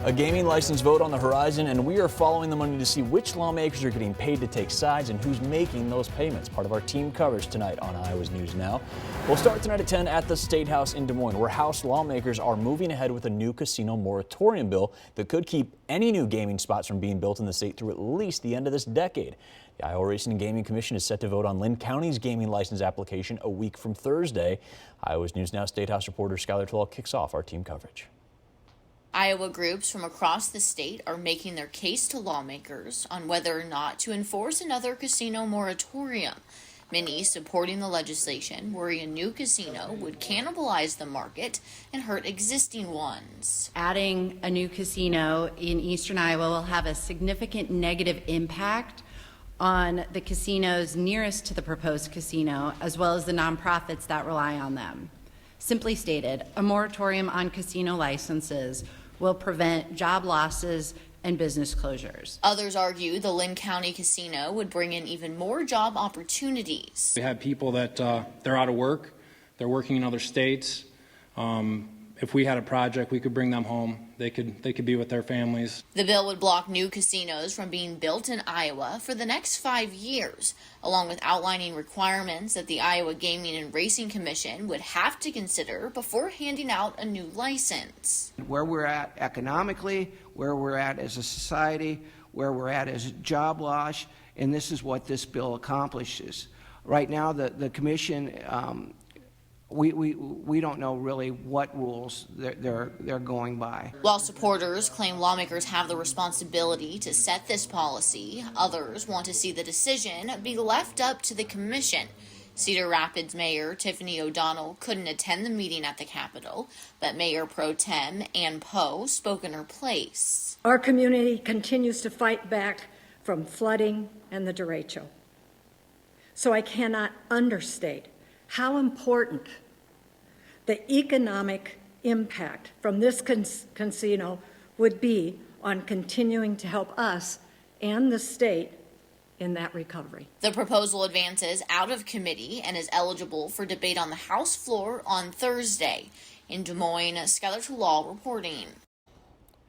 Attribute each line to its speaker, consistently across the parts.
Speaker 1: A gaming license vote on the horizon, and we are following the money to see which lawmakers are getting paid to take sides and who's making those payments. Part of our team coverage tonight on Iowa's News Now. We'll start tonight at 10 at the State House in Des Moines, where House lawmakers are moving ahead with a new casino moratorium bill that could keep any new gaming spots from being built in the state through at least the end of this decade. The Iowa Racing and Gaming Commission is set to vote on Linn County's gaming license application a week from Thursday. Iowa's News Now State House reporter Skylar Tallal kicks off our team coverage.
Speaker 2: Iowa groups from across the state are making their case to lawmakers on whether or not to enforce another casino moratorium. Many supporting the legislation worry a new casino would cannibalize the market and hurt existing ones.
Speaker 3: Adding a new casino in eastern Iowa will have a significant negative impact on the casinos nearest to the proposed casino, as well as the nonprofits that rely on them. Simply stated, a moratorium on casino licenses will prevent job losses and business closures.
Speaker 2: Others argue the Linn County Casino would bring in even more job opportunities.
Speaker 4: We have people that they're out of work, they're working in other states. If we had a project, we could bring them home. They could be with their families.
Speaker 2: The bill would block new casinos from being built in Iowa for the next 5 years, along with outlining requirements that the Iowa Gaming and Racing Commission would have to consider before handing out a new license.
Speaker 5: Where we're at economically, where we're at as a society, where we're at as a job loss, and this is what this bill accomplishes. Right now, the commission, we don't know really what rules they're going by.
Speaker 2: While supporters claim lawmakers have the responsibility to set this policy, others want to see the decision be left up to the commission. Cedar Rapids Mayor Tiffany O'Donnell couldn't attend the meeting at the Capitol, but Mayor Pro Tem Ann Poe spoke in her place.
Speaker 6: Our community continues to fight back from flooding and the derecho. So I cannot understate how important the economic impact from this casino would be on continuing to help us and the state in that recovery.
Speaker 2: The proposal advances out of committee and is eligible for debate on the House floor on Thursday. In Des Moines, Skylar Tallal reporting.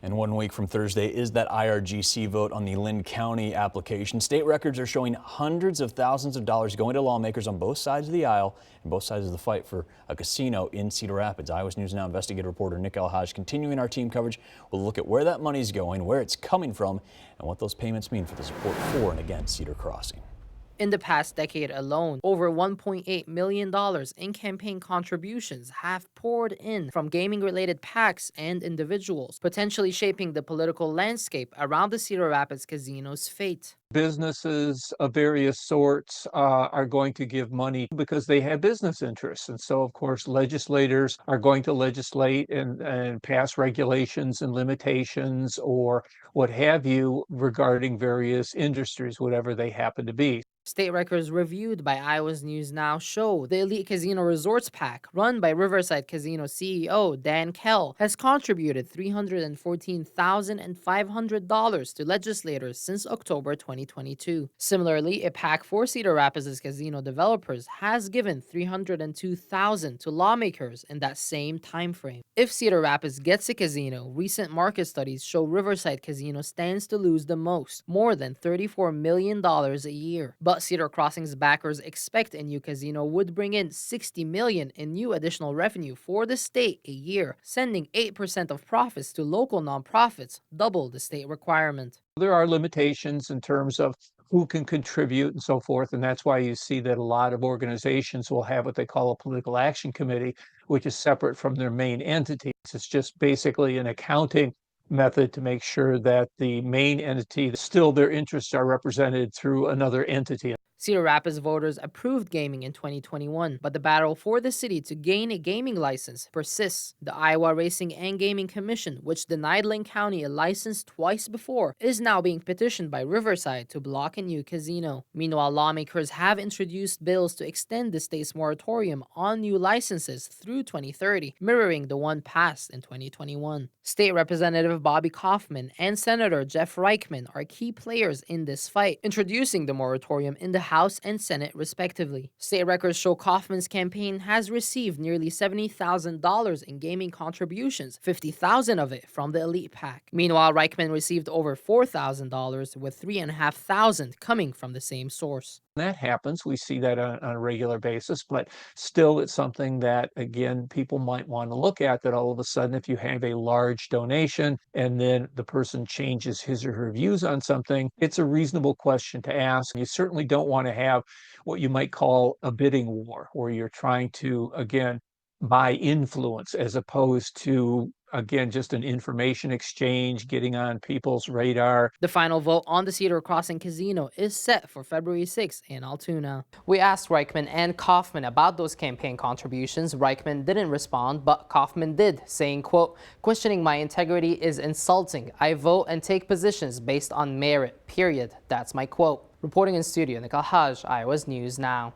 Speaker 1: And 1 week from Thursday is that IRGC vote on the Linn County application. State records are showing hundreds of thousands of dollars going to lawmakers on both sides of the aisle and both sides of the fight for a casino in Cedar Rapids. Iowa's News Now investigative reporter Nick Elhaj continuing our team coverage. We'll look at where that money's going, where it's coming from, and what those payments mean for the support for and against Cedar Crossing.
Speaker 7: In the past decade alone, over $1.8 million in campaign contributions have poured in from gaming-related PACs and individuals, potentially shaping the political landscape around the Cedar Rapids Casino's fate.
Speaker 8: Businesses of various sorts are going to give money because they have business interests. And so, of course, legislators are going to legislate and pass regulations and limitations or what have you regarding various industries, whatever they happen to be.
Speaker 7: State records reviewed by Iowa's News Now show the Elite Casino Resorts PAC, run by Riverside Casino CEO Dan Kell, has contributed $314,500 to legislators since October 2022. Similarly, a PAC for Cedar Rapids' casino developers has given $302,000 to lawmakers in that same time frame. If Cedar Rapids gets a casino, recent market studies show Riverside Casino stands to lose the most, more than $34 million a year. But Cedar Crossing's backers expect a new casino would bring in $60 million in new additional revenue for the state a year, sending 8% of profits to local nonprofits, double the state requirement.
Speaker 8: There are limitations in terms of who can contribute and so forth, and that's why you see that a lot of organizations will have what they call a political action committee, which is separate from their main entities. It's just basically an accounting method to make sure that the main entity, still their interests are represented through another entity.
Speaker 7: Cedar Rapids voters approved gaming in 2021, but the battle for the city to gain a gaming license persists. The Iowa Racing and Gaming Commission, which denied Linn County a license twice before, is now being petitioned by Riverside to block a new casino. Meanwhile, lawmakers have introduced bills to extend the state's moratorium on new licenses through 2030, mirroring the one passed in 2021. State Representative Bobby Kaufman and Senator Jeff Reichman are key players in this fight, introducing the moratorium in the House and Senate respectively. State records show Kaufman's campaign has received nearly $70,000 in gaming contributions, $50,000 of it from the elite PAC. Meanwhile, Reichman received over $4,000, with $3,500 coming from the same source.
Speaker 8: That happens. We see that on a regular basis, but still it's something that, again, people might want to look at, that all of a sudden if you have a large donation and then the person changes his or her views on something, it's a reasonable question to ask. You certainly don't want to have what you might call a bidding war, where you're trying to, again, buy influence as opposed to, again, just an information exchange, getting on people's radar.
Speaker 7: The final vote on the Cedar Crossing Casino is set for February 6th in Altoona.
Speaker 9: We asked Reichman and Kaufman about those campaign contributions. Reichman didn't respond, but Kaufman did, saying, quote, "Questioning my integrity is insulting. I vote and take positions based on merit, period." That's my quote. Reporting in studio, Nicole Haj, Iowa's News Now.